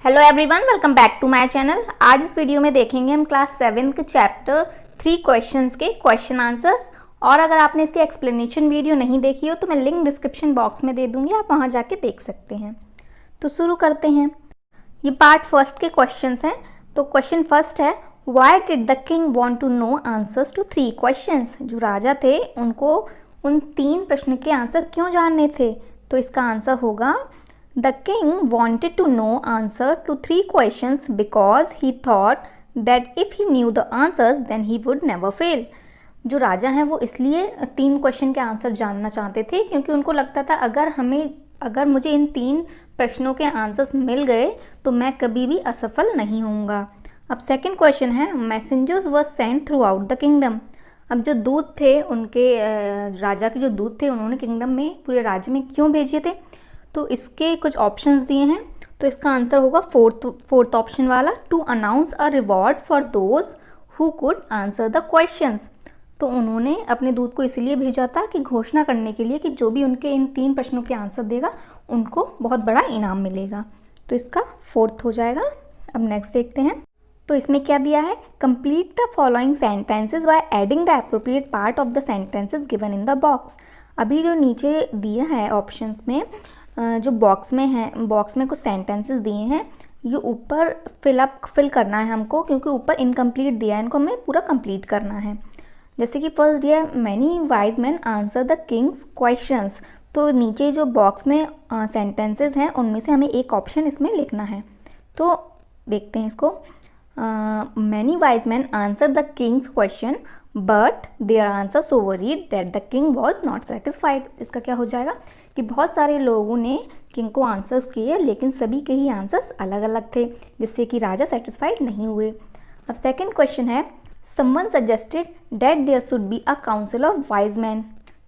Hello everyone, welcome back to my channel. आज इस video में देखेंगे हम क्लास 7 के चैप्टर 3 क्वेश्चंस के क्वेश्चन आंसर्स। और अगर आपने इसकी एक्सप्लेनेशन वीडियो नहीं देखी हो तो मैं लिंक डिस्क्रिप्शन बॉक्स में दे दूंगी, आप वहां जाके देख सकते हैं। तो शुरू करते हैं। ये पार्ट फर्स्ट के क्वेश्चंस हैं। तो क्वेश्चन फर्स्ट है, why did the king want to know answers to 3 questions. जो राजा थे उनको उन 3 प्रश्न के आंसर क्यों जानने थे। तो इसका आंसर होगा, The king wanted to know answer to 3 questions because he thought that if he knew the answers then he would never fail. जो राजा हैं वो इसलिए 3 क्वेश्चन के आंसर जानना चाहते थे क्योंकि उनको लगता था अगर मुझे इन 3 प्रश्नों के आंसर्स मिल गए तो मैं कभी भी असफल नहीं होऊंगा। अब सेकंड क्वेश्चन है, messengers were sent through out the kingdom. अब जो दूत थे उनके राजा के जो दूत थे उन्होंने किंगडम में पूरे राज्य में क्यों भेजे थे। तो इसके कुछ ऑप्शंस दिए हैं। तो इसका आंसर होगा फोर्थ ऑप्शन वाला, to announce a reward for those who could answer the questions. तो उन्होंने अपने दूत को इसलिए भेजा था कि घोषणा करने के लिए कि जो भी उनके इन 3 प्रश्नों के आंसर देगा उनको बहुत बड़ा इनाम मिलेगा। तो इसका फोर्थ हो जाएगा। अब नेक्स्ट देखते हैं। तो इसमें क्या दिया है, complete the following sentences by adding the appropriate part of the sentences given in the box. अभी जो नीचे दिया है ऑप्शंस में, जो बॉक्स में कुछ सेंटेंसेस दिए हैं, ये ऊपर फिल करना है हमको क्योंकि ऊपर इनकम्प्लीट दिया है, इनको हमें पूरा कंप्लीट करना है। जैसे कि फर्स्ट दिया है, many wise man answer the Kings questions. तो नीचे जो बॉक्स में सेंटेंसेस हैं उनमें से हमें एक ऑप्शन इसमें लिखना है। तो देखते हैं इसको। Many wise man answer the king's question but their answer so worried that the king was not satisfied. इसका क्या हो जाएगा कि बहुत सारे लोगों ने किंग को आंसर्स किए लेकिन सभी के ही आंसर्स अलग अलग थे, जिससे कि राजा सेटिस्फाइड नहीं हुए। अब सेकंड क्वेश्चन है, someone suggested that there should be a council of wise man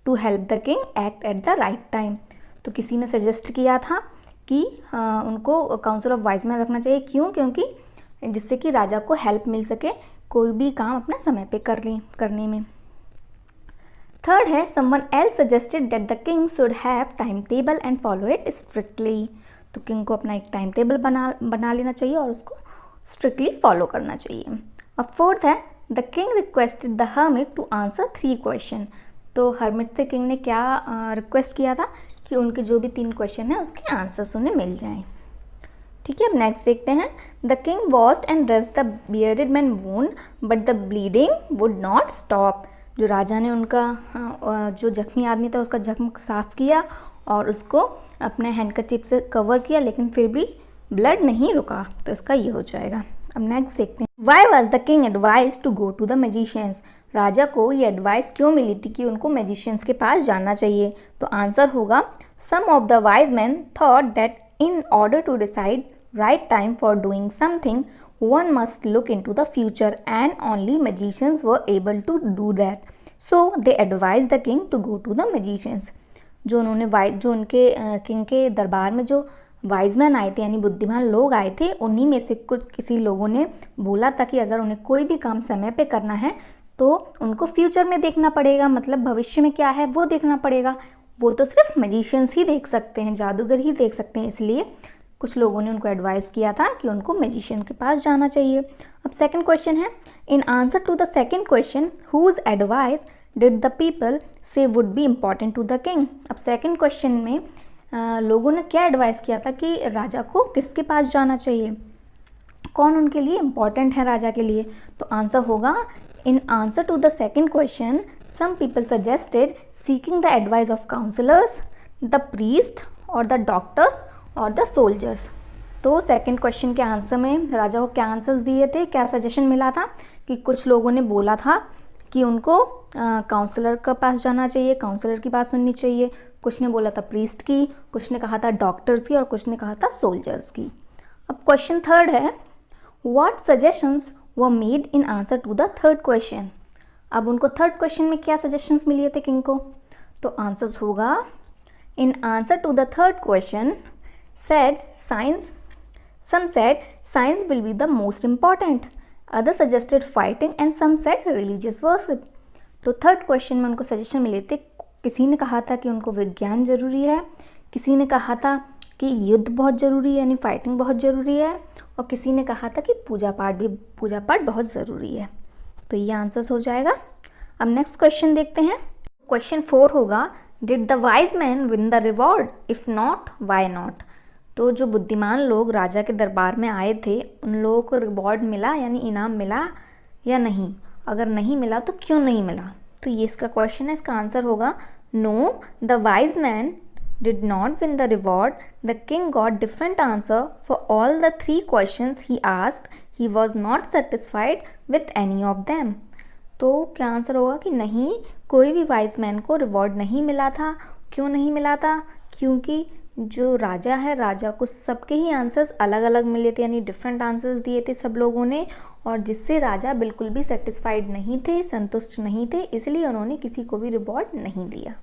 to help the king act at the right time. तो किसी ने सजेस्ट किया था कि उनको काउंसिल ऑफ वाइज मैन रखना चाहिए। क्यों? क्योंकि जिससे कि राजा को हेल्प मिल सके कोई भी काम अपना समय पे करने में। थर्ड है, someone else suggested that the king should have time table and follow it strictly. तो किंग को अपना एक टाइम टेबल बना लेना चाहिए और उसको स्ट्रिक्टली फॉलो करना चाहिए। अब फोर्थ है, the king requested the hermit to answer 3 question. तो हर्मिट से किंग ने क्या रिक्वेस्ट किया था कि उनके जो भी 3 क्वेश्चन हैं उसके आंसर्स उन्हें मिल जाएं। ठीक है, अब नेक्स्ट देखते हैं। The king washed and dressed the bearded man wound but the bleeding would not stop. जो राजा ने उनका जो जख्मी आदमी था उसका जख्म साफ किया और उसको अपने हैंडकरचीफ से कवर किया लेकिन फिर भी ब्लड नहीं रुका। तो इसका ये हो जाएगा। अब नेक्स्ट देखते हैं, why was the king advise to go to the magicians. राजा को ये एडवाइस क्यों मिली थी कि उनको मैजिशियंस के पास जाना चाहिए। तो आंसर होगा, some of the wise man thought that in order to decide right time for doing something one must look into the future and only magicians were able to do that, so they advised the king to go to the magicians। जो उनके king के दरबार में जो wise man आए थे यानी बुद्धिमान लोग आए थे, उन्हीं में से किसी लोगों ने बोला था कि अगर उन्हें कोई भी काम समय पे करना है तो उनको फ्यूचर में देखना पड़ेगा, मतलब भविष्य में क्या है वो देखना पड़ेगा। वो तो सिर्फ मैजिशियंस ही देख सकते हैं, जादूगर ही देख सकते हैं, इसलिए कुछ लोगों ने उनको एडवाइस किया था कि उनको मैजिशियन के पास जाना चाहिए। अब सेकंड क्वेश्चन है, in answer to the second question whose advice did the people say would be important to the king. अब सेकंड क्वेश्चन में लोगों ने क्या एडवाइस किया था कि राजा को किसके पास जाना चाहिए, कौन उनके लिए इम्पॉर्टेंट है राजा के लिए। तो आंसर होगा, in answer to the second question some people suggested seeking the advice of counsellors, the priest और द डॉक्टर्स और द सोल्जर्स। तो सेकंड क्वेश्चन के आंसर में राजा को क्या आंसर्स दिए थे, क्या सजेशन मिला था कि कुछ लोगों ने बोला था कि उनको काउंसलर के पास जाना चाहिए, काउंसलर की बात सुननी चाहिए। कुछ ने बोला था प्रीस्ट की, कुछ ने कहा था डॉक्टर्स की और कुछ ने कहा था सोल्जर्स की। अब क्वेश्चन थर्ड है, what suggestions were made in answer to the third question. अब उनको थर्ड क्वेश्चन में क्या सजेशंस मिले थे किंग को। तो आंसर्स होगा, in answer to the third question some said science will be the most important, others suggested fighting and some said religious worship। तो थर्ड क्वेश्चन में उनको सजेशन मिले थे, किसी ने कहा था कि उनको विज्ञान जरूरी है, किसी ने कहा था कि युद्ध बहुत ज़रूरी है, यानी फाइटिंग बहुत ज़रूरी है, और किसी ने कहा था कि पूजा पाठ बहुत ज़रूरी है। तो ये आंसर्स हो जाएगा। अब नेक्स्ट क्वेश्चन देखते हैं। क्वेश्चन 4 होगा, did the wise man win the reward, if not why not. तो जो बुद्धिमान लोग राजा के दरबार में आए थे, उन लोगों को रिवॉर्ड मिला यानी इनाम मिला या नहीं? अगर नहीं मिला तो क्यों नहीं मिला? तो ये इसका क्वेश्चन है। इसका आंसर होगा no, the wise man did not win the reward. The king got different answer for all the 3 questions he asked. He was not satisfied with any of them. तो क्या आंसर होगा कि नहीं, कोई भी वाइज मैन को reward नहीं मिला था। क्यों नहीं मिला था? क्योंकि जो राजा है, राजा को सबके ही आंसर्स अलग अलग मिले थे, यानी डिफरेंट आंसर्स दिए थे सब लोगों ने, और जिससे राजा बिल्कुल भी सेटिस्फाइड नहीं थे, संतुष्ट नहीं थे, इसलिए उन्होंने किसी को भी रिवॉर्ड नहीं दिया।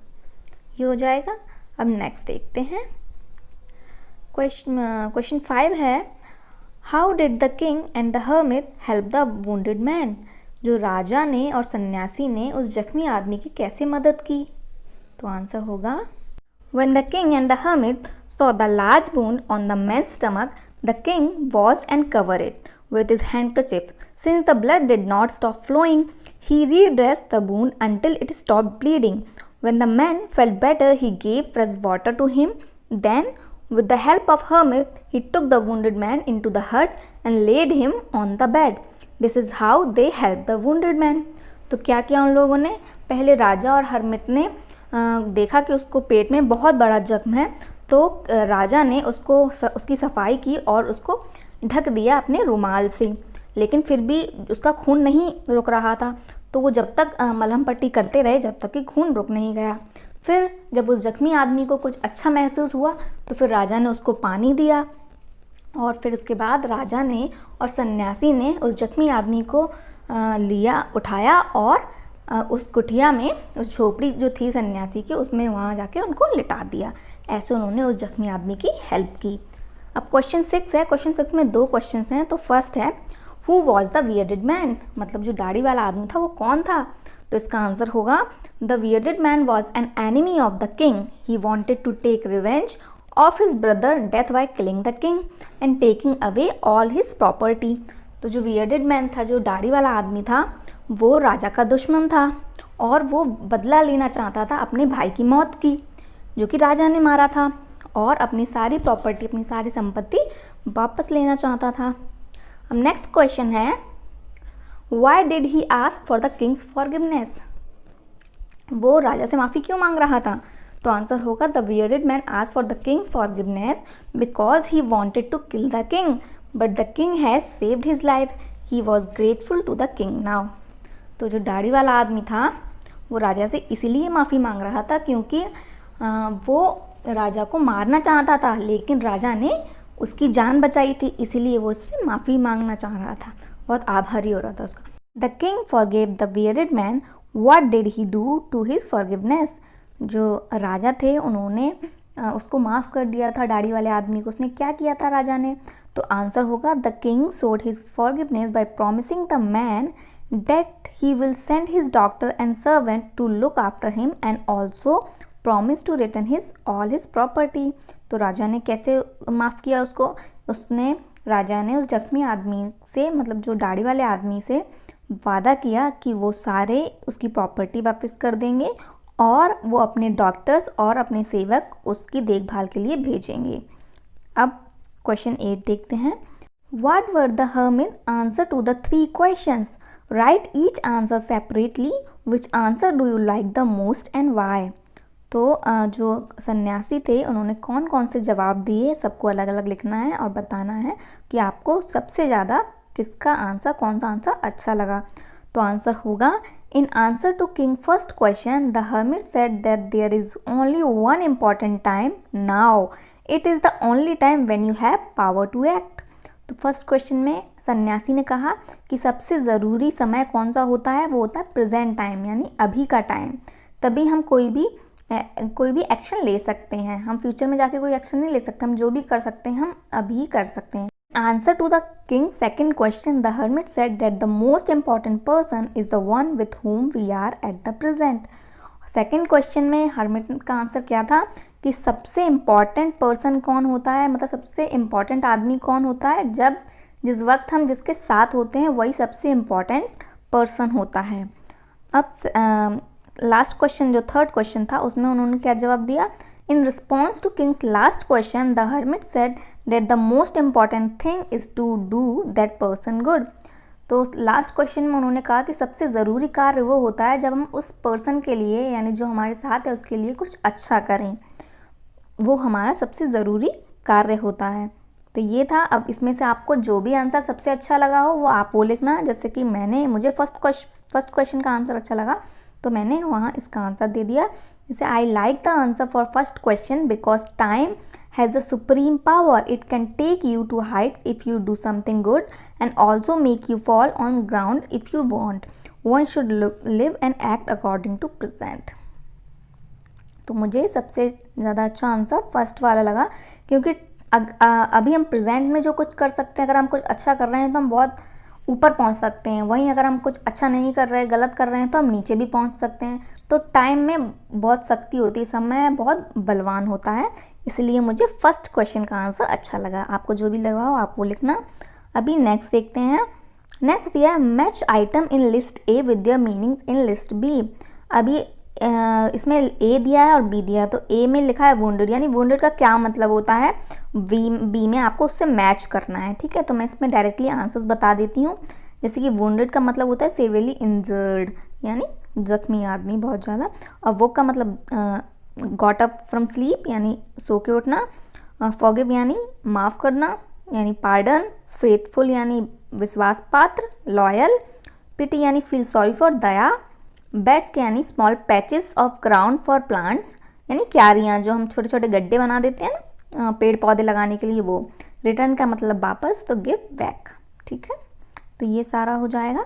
ये हो जाएगा। अब नेक्स्ट देखते हैं। क्वेश्चन 5 है, how did the king and the hermit help the wounded man. जो राजा ने और सन्यासी ने उस जख्मी आदमी की कैसे मदद की? तो आंसर होगा, when the king and the hermit saw the large wound on the man's stomach, the king washed and cover it with his handkerchief. Since the blood did not stop flowing, he redressed the wound until it stopped bleeding. When the man felt better, he gave fresh water to him. Then, with the help of hermit, he took the wounded man into the hut and laid him on the bed. This is how they helped the wounded man. तो क्या किया उन लोगों ने? पहले राजा और hermit ने देखा कि उसको पेट में बहुत बड़ा जख्म है, तो राजा ने उसकी सफाई की और उसको ढक दिया अपने रुमाल से। लेकिन फिर भी उसका खून नहीं रुक रहा था, तो वो जब तक मलहम पट्टी करते रहे जब तक कि खून रुक नहीं गया। फिर जब उस जख्मी आदमी को कुछ अच्छा महसूस हुआ तो फिर राजा ने उसको पानी दिया, और फिर उसके बाद राजा ने और सन्यासी ने उस जख्मी आदमी को उठाया और उस कुटिया में, उस झोपड़ी जो थी सन्यासी की, उसमें वहाँ जाके उनको लिटा दिया। ऐसे उन्होंने उस जख्मी आदमी की हेल्प की। अब क्वेश्चन 6 है। क्वेश्चन 6 में 2 क्वेश्चंस हैं। तो फर्स्ट है, who was the bearded man, मतलब जो दाढ़ी वाला आदमी था वो कौन था? तो इसका आंसर होगा, the bearded man was an enemy of the king. He wanted to take revenge of his brother death by killing the king and taking away all his property. तो जो वियर्डेड मैन था, जो दाढ़ी वाला आदमी था, वो राजा का दुश्मन था और वो बदला लेना चाहता था अपने भाई की मौत की, जो कि राजा ने मारा था, और अपनी सारी प्रॉपर्टी, अपनी सारी संपत्ति वापस लेना चाहता था. अब नेक्स्ट क्वेश्चन है, why did he ask for the king's forgiveness. वो राजा से माफ़ी क्यों मांग रहा था? तो आंसर होगा, the bearded man ask for the king's forgiveness because he wanted to kill the king but the king has saved his life. He was grateful to the king now. तो जो दाढ़ी वाला आदमी था वो राजा से इसीलिए माफ़ी मांग रहा था क्योंकि वो राजा को मारना चाहता था, लेकिन राजा ने उसकी जान बचाई थी, इसीलिए वो उससे माफ़ी मांगना चाह रहा था, बहुत आभारी हो रहा था उसका. The king forgive the bearded man. What did he do to his forgiveness. जो राजा थे उन्होंने उसको माफ़ कर दिया था दाढ़ी वाले आदमी को. उसने क्या किया था राजा ने? तो आंसर होगा, the king showed his forgiveness by promising the man that he will send his doctor and servant to look after him and also promise to return all his property. तो राजा ने कैसे माफ़ किया उसको? राजा ने उस जख्मी आदमी से, मतलब जो दाढ़ी वाले आदमी से वादा किया कि वो सारे उसकी प्रॉपर्टी वापस कर देंगे और वो अपने डॉक्टर्स और अपने सेवक उसकी देखभाल के लिए भेजेंगे. अब क्वेश्चन 8 देखते हैं. What were the hermit's answer to the 3 questions? Write each answer separately. Which answer do you like the most and why? तो जो सन्यासी थे उन्होंने कौन कौन से जवाब दिए, सबको अलग अलग लिखना है और बताना है कि आपको सबसे ज़्यादा किसका आंसर, कौन सा आंसर अच्छा लगा. तो आंसर होगा, in answer to king first question the hermit said that there is only one important time now. It is the only time when you have power to act. तो first question में सन्यासी ने कहा कि सबसे ज़रूरी समय कौन सा होता है? वो होता है प्रेजेंट टाइम, यानी अभी का टाइम. तभी हम कोई भी एक्शन ले सकते हैं. हम फ्यूचर में जाके कोई एक्शन नहीं ले सकते. हम जो भी कर सकते हैं हम अभी कर सकते हैं. Answer to the king second question the hermit said that the most important person is the one with whom we are at the present. Second question में हर्मिट का आंसर क्या था कि सबसे इम्पॉर्टेंट पर्सन कौन होता है, मतलब सबसे इम्पॉर्टेंट आदमी कौन होता है, जब जिस वक्त हम जिसके साथ होते हैं वही सबसे इम्पॉर्टेंट पर्सन होता है। अब लास्ट क्वेश्चन जो थर्ड क्वेश्चन था उसमें उन्होंने क्या जवाब दिया, in response to king's last question the hermit said that the most important thing is to do that person good. तो लास्ट क्वेश्चन में उन्होंने कहा कि सबसे ज़रूरी कार्य वो होता है जब हम उस पर्सन के लिए यानी जो हमारे साथ है उसके लिए कुछ अच्छा करें, वो हमारा सबसे ज़रूरी कार्य होता है। तो ये था। अब इसमें से आपको जो भी आंसर सबसे अच्छा लगा हो वो आप वो लिखना। जैसे कि मुझे फर्स्ट क्वेश्चन का आंसर अच्छा लगा तो मैंने वहाँ इसका आंसर दे दिया। जैसे I like the answer for first question because time has the supreme power. It can take you to heights if you do something good and also make you fall on ground if you want. One should live and act according to present. तो मुझे सबसे ज़्यादा अच्छा answer first वाला लगा, क्योंकि अभी हम प्रेजेंट में जो कुछ कर सकते हैं, अगर हम कुछ अच्छा कर रहे हैं तो हम बहुत ऊपर पहुंच सकते हैं, वहीं अगर हम कुछ अच्छा नहीं कर रहे, गलत कर रहे हैं तो हम नीचे भी पहुंच सकते हैं। तो टाइम में बहुत शक्ति होती है, समय बहुत बलवान होता है, इसलिए मुझे फर्स्ट क्वेश्चन का आंसर अच्छा लगा। आपको जो भी लगा हो आप वो लिखना। अभी नेक्स्ट देखते हैं। नेक्स्ट दिया है match item in list A with their meanings in list B. अभी इसमें ए दिया है और बी दिया है, तो ए में लिखा है वुंडेड, यानी वुंडेड का क्या मतलब होता है, बी में आपको उससे मैच करना है। ठीक है, तो मैं इसमें डायरेक्टली आंसर्स बता देती हूँ। जैसे कि वुंडेड का मतलब होता है सीवियरली इंजर्ड, यानी जख्मी आदमी बहुत ज़्यादा। और वो का मतलब गॉट अप फ्रॉम स्लीप, यानी सो के उठना। फॉरगिव यानी माफ़ करना, यानी पार्डन। फेथफुल यानी विश्वास पात्र, लॉयल। पिटी यानी feel sorry for, Daya. Beds के यानी small patches of ground for plants, यानी क्यारियाँ जो हम छोटे छोटे गड्ढे बना देते हैं ना पेड़ पौधे लगाने के लिए, वो। रिटर्न का मतलब वापस, तो गिव बैक। ठीक है, तो ये सारा हो जाएगा।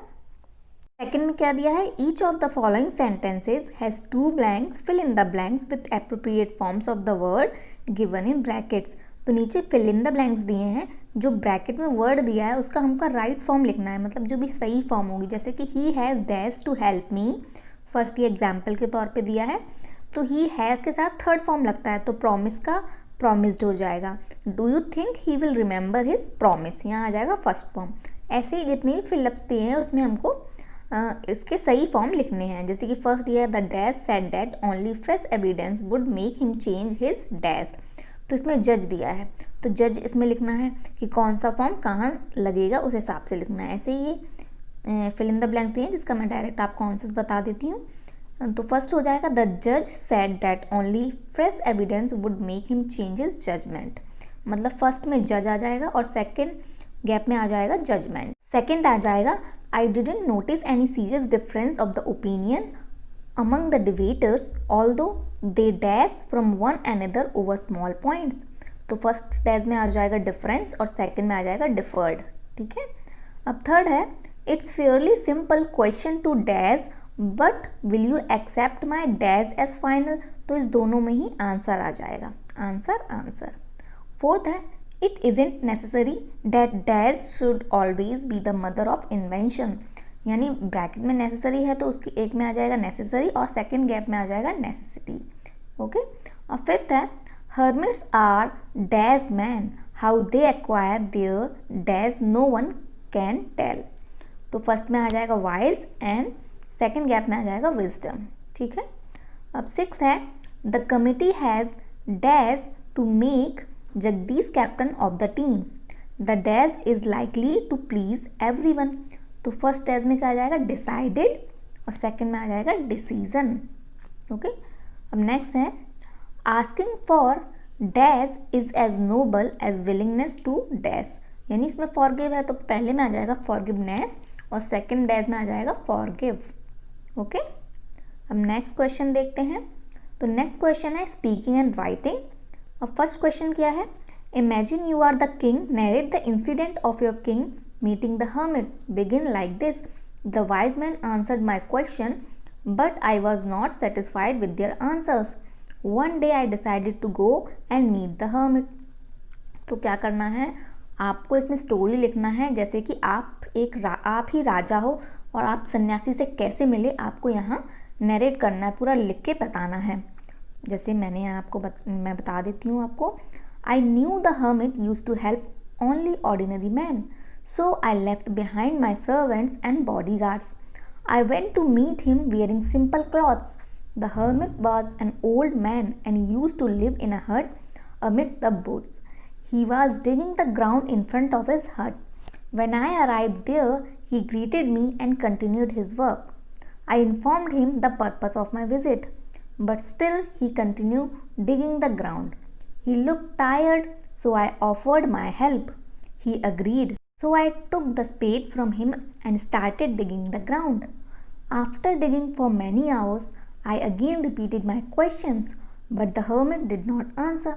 सेकंड में क्या दिया है, each of the following sentences has two blanks, fill in the blanks with appropriate forms of the word given in brackets. तो नीचे फिल इन द ब्लैंक्स दिए हैं, जो ब्रैकेट में वर्ड दिया है उसका हमका राइट फॉर्म लिखना है, मतलब जो भी सही फॉर्म होगी। जैसे कि he has dash to help me, first ये एग्जाम्पल के तौर पे दिया है, तो ही हैज़ के साथ थर्ड फॉर्म लगता है, तो प्रॉमिस का प्रॉमिस्ड हो जाएगा। Do you think he will remember his promise, यहाँ आ जाएगा फर्स्ट फॉर्म। ऐसे ही जितने भी फिलअप्स दिए हैं उसमें हमको इसके सही फॉर्म लिखने हैं। जैसे कि फर्स्ट ये है, the dash said that only fresh evidence would make him change his dash, तो इसमें जज दिया है, तो जज इसमें लिखना है कि कौन सा फॉर्म कहाँ लगेगा उस हिसाब से लिखना है। ऐसे ही ये फिल इन द ब्लैंक्स दिए हैं जिसका मैं डायरेक्ट आपको आंसर्स बता देती हूँ। तो फर्स्ट हो जाएगा, द जज said that only fresh evidence would make him change his judgement, मतलब फर्स्ट में जज आ जाएगा और सेकेंड गैप में आ जाएगा जजमेंट। सेकेंड आ जाएगा, I didn't notice any serious difference of the opinion among the debaters, although they dash from one another over small points. तो फर्स्ट डैश में आ जाएगा डिफरेंस और सेकंड में आ जाएगा डिफर्ड। ठीक है, अब थर्ड है, it's fairly simple question to dash but will you accept my dash as final, तो इस दोनों में ही आंसर आ जाएगा, आंसर। फोर्थ है, It isn't necessary that dash should always be the mother of invention, यानी ब्रैकेट में नेसेसरी है तो उसकी एक में आ जाएगा नेसेसरी और सेकंड गैप में आ जाएगा नेसेसिटी। ओके, और फिफ्थ है, hermits are dash man, how they acquire their dash no one can tell, तो फर्स्ट में आ जाएगा वाइज एंड सेकंड गैप में आ जाएगा विजडम। ठीक है, अब सिक्स है, the committee has dash to make Jagdish captain of the team, the dash is likely to please everyone, तो फर्स्ट डैश में क्या आ जाएगा डिसाइडेड और सेकंड में आ जाएगा डिसीजन। ओके, अब नेक्स्ट है, asking for dash is as noble as willingness to dash, यानी इसमें फॉरगिव है तो पहले में आ जाएगा फॉरगिवनेस और सेकंड डैश में आ जाएगा फॉरगिव। ओके, अब नेक्स्ट क्वेश्चन देखते हैं। तो नेक्स्ट क्वेश्चन है स्पीकिंग एंड राइटिंग। अब फर्स्ट क्वेश्चन क्या है, imagine you are the king, narrate the incident of your king meeting the hermit, begin like this, the wise man answered my question but I was not satisfied with their answers, one day I decided to go and meet the hermit. तो क्या करना है, आपको इसमें story लिखना है, जैसे कि आप ही राजा हो और आप सन्यासी से कैसे मिले आपको यहाँ नरेट करना है, पूरा लिख के बताना है। जैसे मैंने आपको मैं बता देती हूँ आपको। I knew the hermit used to help only ordinary men, so I left behind my servants and bodyguards. I went to meet him wearing simple clothes. The hermit was an old man and he used to live in a hut amidst the woods. He was digging the ground in front of his hut. When I arrived there, he greeted me and continued his work. I informed him the purpose of my visit, but still he continued digging the ground. He looked tired, so I offered my help. He agreed, so I took the spade from him and started digging the ground. After digging for many hours, I again repeated my questions, but the hermit did not answer.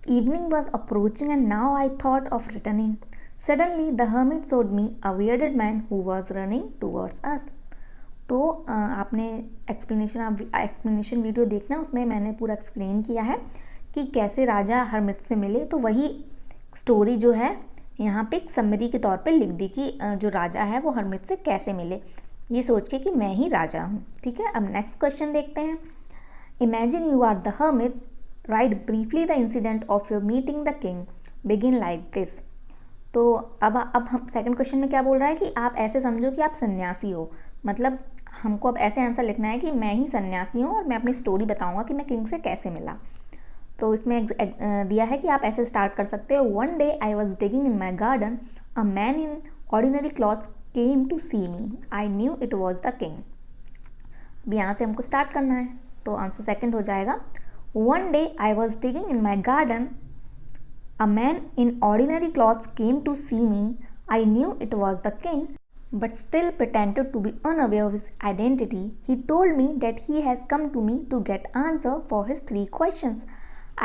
Evening was approaching and now I thought of returning. Suddenly, the hermit showed me a bearded man who was running towards us. तो आपने explanation video देखना, उसमें मैंने पूरा explain किया है कि कैसे राजा हरमिट से मिले। तो वही स्टोरी जो है यहाँ पे एक समरी के तौर पे लिख दी कि जो राजा है वो हरमिट से कैसे मिले, ये सोच के कि मैं ही राजा हूँ। ठीक है, अब नेक्स्ट क्वेश्चन देखते हैं। Imagine you are the hermit, write briefly the incident of your meeting the king, begin like this. तो अब हम सेकंड क्वेश्चन में क्या बोल रहा है कि आप ऐसे समझो कि आप सन्यासी हो, मतलब हमको अब ऐसे आंसर लिखना है कि मैं ही सन्यासी हूँ और मैं अपनी स्टोरी बताऊँगा कि मैं किंग से कैसे मिला। तो इसमें दिया है कि आप ऐसे स्टार्ट कर सकते हो। One day I was digging in my garden, a man in ordinary clothes came to see me, I knew it was the king. अब यहाँ से हमको स्टार्ट करना है, तो आंसर सेकंड हो जाएगा। One day I was digging in my garden, a man in ordinary clothes came to see me, I knew it was the king, but still pretended to be unaware of his identity. He told me that he has come to me to get answer for his 3 questions.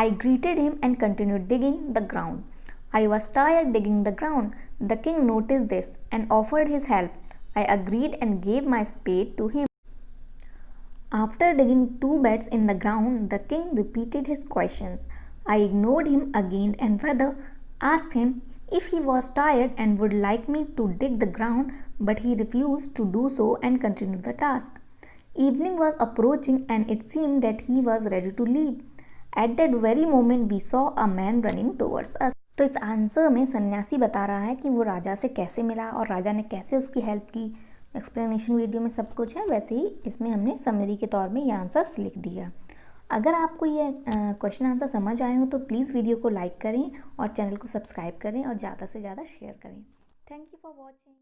I greeted him and continued digging the ground. I was tired digging the ground. The king noticed this and offered his help. I agreed and gave my spade to him. After digging 2 beds in the ground, the king repeated his questions. I ignored him again and further asked him if he was tired and would like me to dig the ground, but he refused to do so and continued the task. Evening was approaching and it seemed that he was ready to leave. At that very moment we saw a man running towards us. तो इस answer में सन्यासी बता रहा है कि वो राजा से कैसे मिला और राजा ने कैसे उसकी हेल्प की। एक्सप्लेनेशन वीडियो में सब कुछ है, वैसे ही इसमें हमने समरी के तौर में ये आंसर्स लिख दिया। अगर आपको ये क्वेश्चन आंसर समझ आए हो तो प्लीज़ वीडियो को लाइक करें और चैनल को सब्सक्राइब करें और ज़्यादा से ज़्यादा शेयर करें। Thank you for watching.